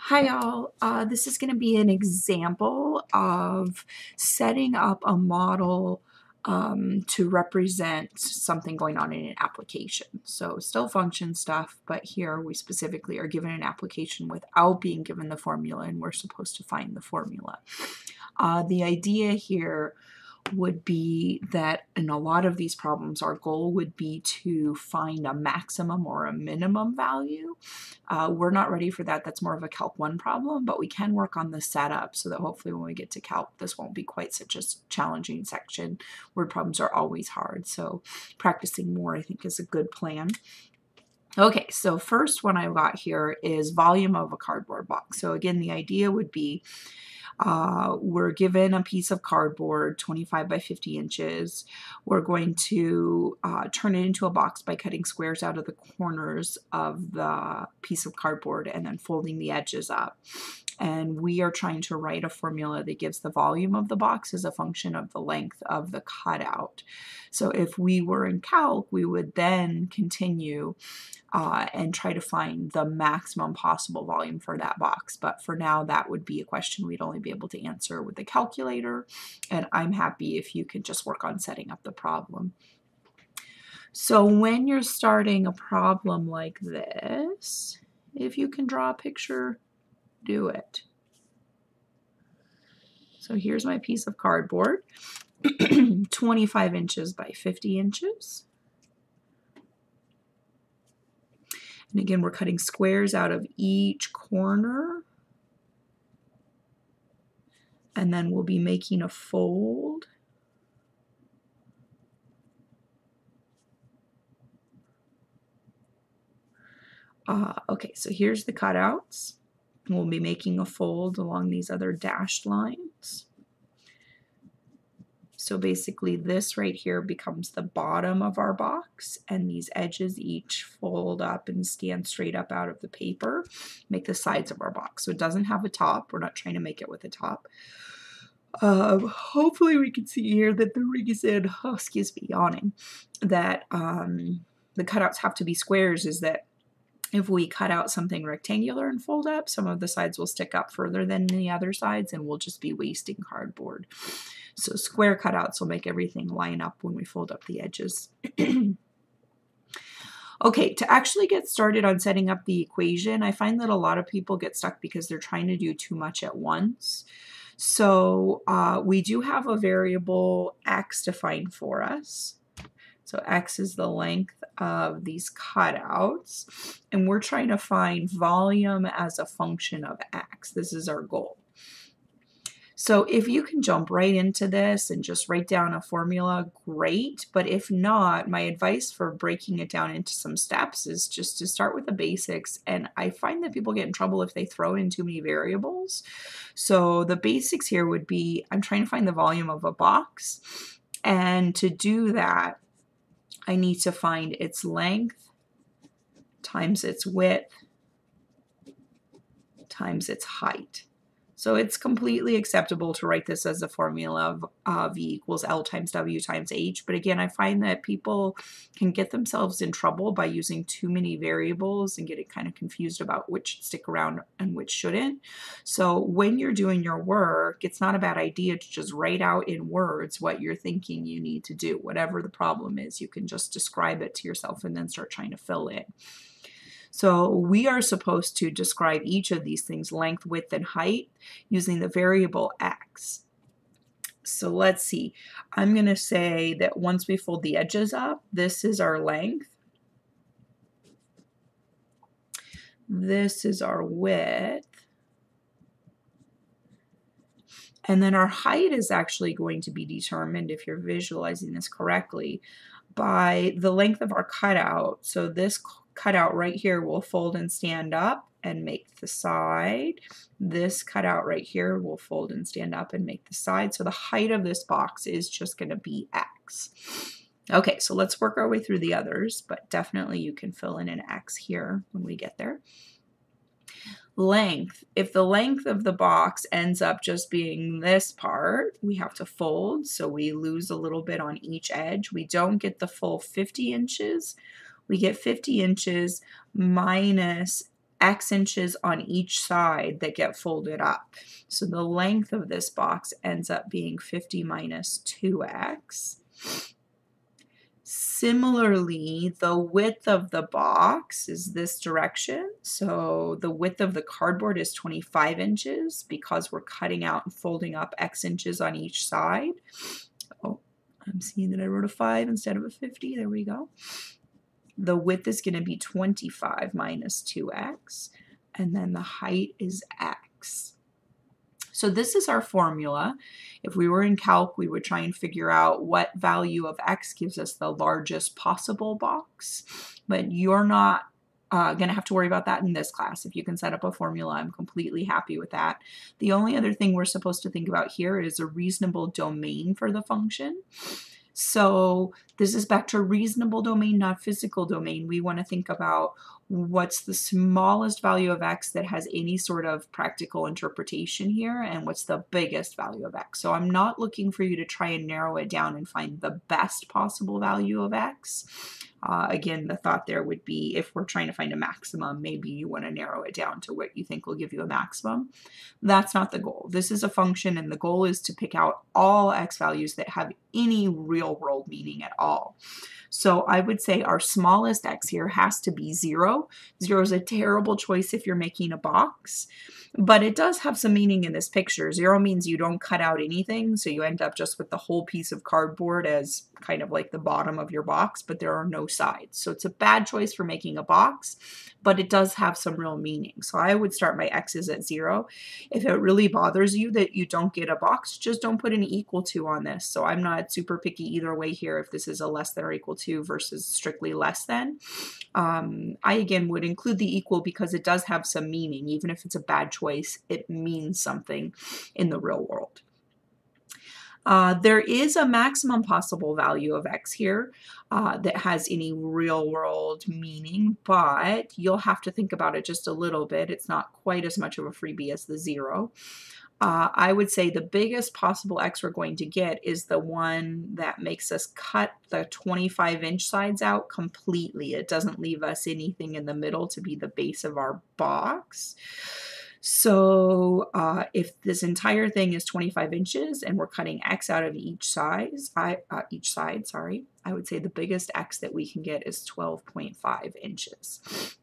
Hi y'all. This is going to be an example of setting up a model to represent something going on in an application. So still function stuff, but here we specifically are given an application without being given the formula, and we're supposed to find the formula. The idea here would be that in a lot of these problems, our goal would be to find a maximum or a minimum value. We're not ready for that. That's more of a Calc 1 problem, but we can work on the setup so that hopefully when we get to Calc, this won't be quite such a challenging section. Word problems are always hard, so practicing more, I think, is a good plan. Okay, so first one I've got here is volume of a cardboard box. So again, the idea would be we're given a piece of cardboard, 25 by 50 inches. We're going to turn it into a box by cutting squares out of the corners of the piece of cardboard and then folding the edges up. And we are trying to write a formula that gives the volume of the box as a function of the length of the cutout. So if we were in Calc, we would then continue and try to find the maximum possible volume for that box. But for now, that would be a question we'd only be able to answer with the calculator. And I'm happy if you could just work on setting up the problem. So when you're starting a problem like this, if you can draw a picture, do it. So here's my piece of cardboard, 25 inches by 50 inches. And again, we're cutting squares out of each corner. And then we'll be making a fold. Okay, so here's the cutouts. We'll be making a fold along these other dashed lines. So basically this right here becomes the bottom of our box, and these edges each fold up and stand straight up out of the paper, make the sides of our box. So it doesn't have a top. We're not trying to make it with a top. Hopefully we can see here that the reason, oh, excuse me, yawning, that the cutouts have to be squares is that if we cut out something rectangular and fold up, some of the sides will stick up further than the other sides, and we'll just be wasting cardboard. So square cutouts will make everything line up when we fold up the edges. Okay, to actually get started on setting up the equation, I find that a lot of people get stuck because they're trying to do too much at once. So we do have a variable x defined for us. So x is the length of these cutouts, and we're trying to find volume as a function of x. This is our goal. So if you can jump right into this and just write down a formula, great. But if not, my advice for breaking it down into some steps is just to start with the basics. And I find that people get in trouble if they throw in too many variables. So the basics here would be, I'm trying to find the volume of a box. And to do that, I need to find its length times its width times its height. So it's completely acceptable to write this as a formula of V equals L times W times H. But again, I find that people can get themselves in trouble by using too many variables and getting kind of confused about which should stick around and which shouldn't. So when you're doing your work, it's not a bad idea to just write out in words what you're thinking you need to do. Whatever the problem is, you can just describe it to yourself and then start trying to fill in. So we are supposed to describe each of these things, length, width, and height, using the variable x. So let's see. I'm going to say that once we fold the edges up, this is our length. This is our width. And then our height is actually going to be determined, if you're visualizing this correctly, by the length of our cutout. So this cutout right here will fold and stand up and make the side. This cutout right here will fold and stand up and make the side. So the height of this box is just going to be x. Okay, so let's work our way through the others, but definitely you can fill in an x here when we get there. Length. If the length of the box ends up just being this part, we have to fold, so we lose a little bit on each edge. We don't get the full 50 inches. We get 50 inches minus X inches on each side that get folded up. So the length of this box ends up being 50 minus 2x. Similarly, the width of the box is this direction. So the width of the cardboard is 25 inches because we're cutting out and folding up X inches on each side. Oh, I'm seeing that I wrote a 5 instead of a 50. There we go. The width is going to be 25 minus 2x, and then the height is x. So this is our formula. If we were in calc, we would try and figure out what value of x gives us the largest possible box, but you're not going to have to worry about that in this class. If you can set up a formula, I'm completely happy with that. The only other thing we're supposed to think about here is a reasonable domain for the function. So this is back to reasonable domain, not physical domain. We want to think about what's the smallest value of x that has any sort of practical interpretation here, and what's the biggest value of x. So I'm not looking for you to try and narrow it down and find the best possible value of x. Again, the thought there would be if we're trying to find a maximum, maybe you want to narrow it down to what you think will give you a maximum. That's not the goal. This is a function, and the goal is to pick out all x values that have any real world meaning at all. So I would say our smallest x here has to be 0. 0 is a terrible choice if you're making a box, but it does have some meaning in this picture. 0 means you don't cut out anything, so you end up just with the whole piece of cardboard as kind of like the bottom of your box, but there are no sides. So it's a bad choice for making a box, but it does have some real meaning. So I would start my x's at 0. If it really bothers you that you don't get a box, just don't put an equal to on this. So I'm not super picky either way here if this is a less than or equal to versus strictly less than. I again would include the equal because it does have some meaning. Even if it's a bad choice, it means something in the real world. There is a maximum possible value of x here that has any real world meaning, but you'll have to think about it just a little bit. It's not quite as much of a freebie as the 0. I would say the biggest possible x we're going to get is the one that makes us cut the 25-inch sides out completely. It doesn't leave us anything in the middle to be the base of our box. So if this entire thing is 25 inches and we're cutting x out of each side, I would say the biggest x that we can get is 12.5 inches.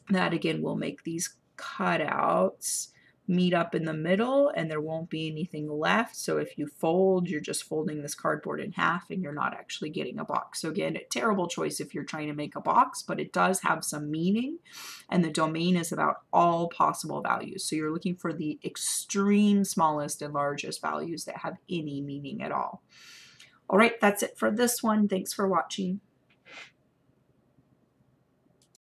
That again will make these cutouts meet up in the middle and there won't be anything left. So if you fold, you're just folding this cardboard in half and you're not actually getting a box. So again, a terrible choice if you're trying to make a box, but it does have some meaning, and the domain is about all possible values. So you're looking for the extreme smallest and largest values that have any meaning at all. All right, that's it for this one. Thanks for watching.